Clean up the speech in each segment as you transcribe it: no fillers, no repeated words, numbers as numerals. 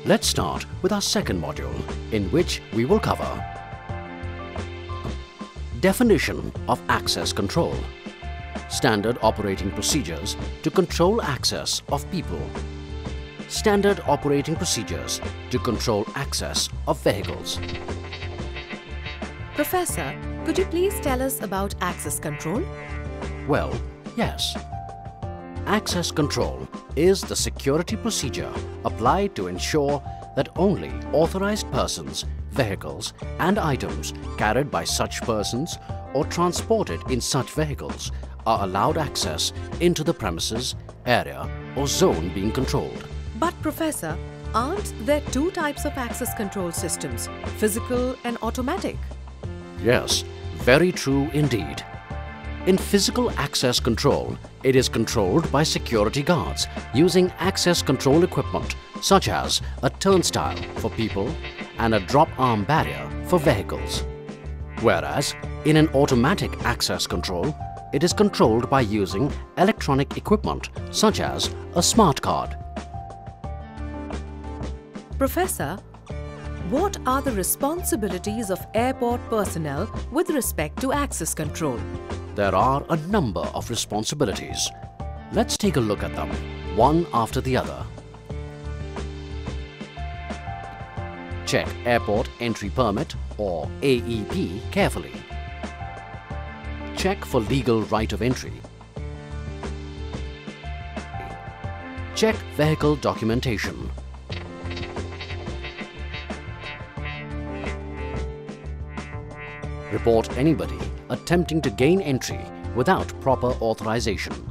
Let's start with our second module, in which we will cover definition of access control, standard operating procedures to control access of people, standard operating procedures to control access of vehicles. Professor, could you please tell us about access control? Well, yes. Access control is the security procedure applied to ensure that only authorized persons, vehicles and items carried by such persons or transported in such vehicles are allowed access into the premises, area or zone being controlled. But Professor, aren't there two types of access control systems, physical and automatic? Yes, very true indeed. In physical access control, it is controlled by security guards using access control equipment such as a turnstile for people and a drop-arm barrier for vehicles. Whereas, in an automatic access control, it is controlled by using electronic equipment such as a smart card. Professor, what are the responsibilities of airport personnel with respect to access control? There are a number of responsibilities. Let's take a look at them, one after the other. Check Airport Entry Permit or AEP carefully. Check for legal right of entry. Check vehicle documentation. Report anybody attempting to gain entry without proper authorization.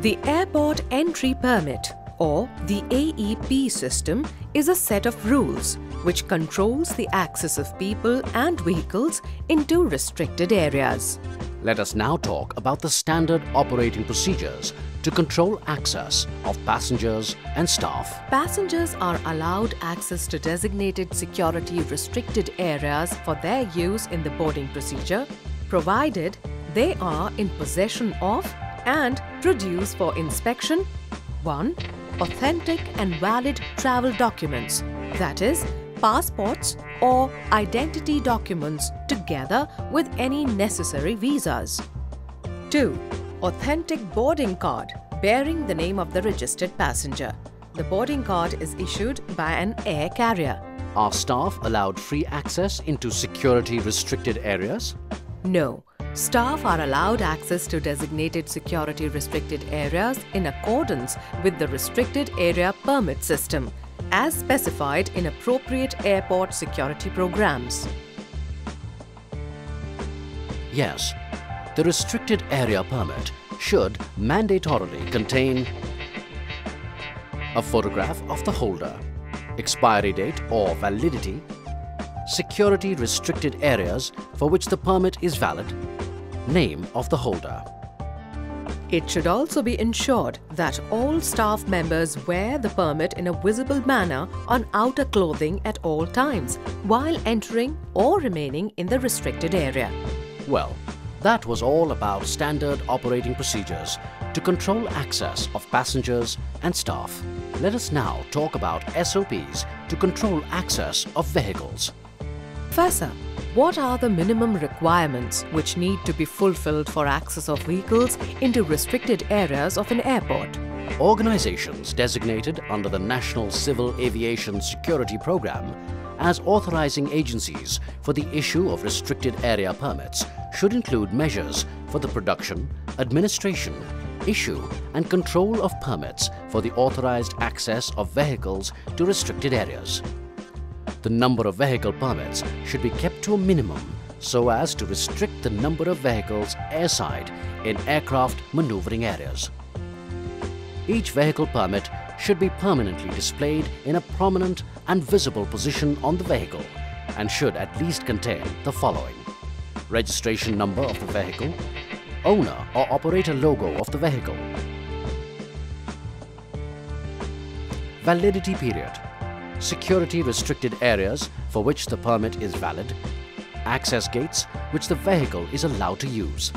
The Airport Entry Permit or the AEP system is a set of rules which controls the access of people and vehicles into restricted areas. Let us now talk about the standard operating procedures to control access of passengers and staff. Passengers are allowed access to designated security restricted areas for their use in the boarding procedure, provided they are in possession of and produce for inspection 1. Authentic and valid travel documents, that is, passports or identity documents together with any necessary visas. 2. Authentic boarding card bearing the name of the registered passenger. The boarding card is issued by an air carrier. Are staff allowed free access into security restricted areas? No. Staff are allowed access to designated security restricted areas in accordance with the Restricted Area Permit System, as specified in appropriate airport security programs. Yes, the Restricted Area Permit should mandatorily contain a photograph of the holder, expiry date or validity, security restricted areas for which the permit is valid, name of the holder. It should also be ensured that all staff members wear the permit in a visible manner on outer clothing at all times while entering or remaining in the restricted area. Well, that was all about standard operating procedures to control access of passengers and staff. Let us now talk about SOPs to control access of vehicles. Professor, what are the minimum requirements which need to be fulfilled for access of vehicles into restricted areas of an airport? Organizations designated under the National Civil Aviation Security Program as authorizing agencies for the issue of restricted area permits should include measures for the production, administration, issue and control of permits for the authorized access of vehicles to restricted areas. The number of vehicle permits should be kept to a minimum so as to restrict the number of vehicles airside in aircraft maneuvering areas. Each vehicle permit should be permanently displayed in a prominent and visible position on the vehicle and should at least contain the following: registration number of the vehicle, owner or operator logo of the vehicle, validity period, security restricted areas for which the permit is valid, access gates which the vehicle is allowed to use.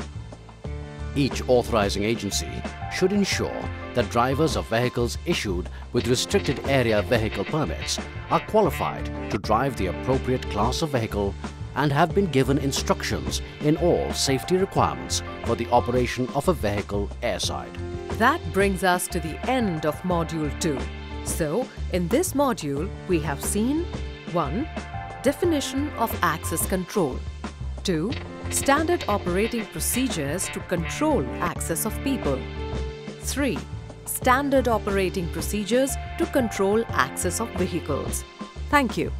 Each authorizing agency should ensure that drivers of vehicles issued with restricted area vehicle permits are qualified to drive the appropriate class of vehicle and have been given instructions in all safety requirements for the operation of a vehicle airside. That brings us to the end of Module 2. So, in this module, we have seen 1. Definition of access control. 2. Standard operating procedures to control access of people. 3. Standard operating procedures to control access of vehicles. Thank you.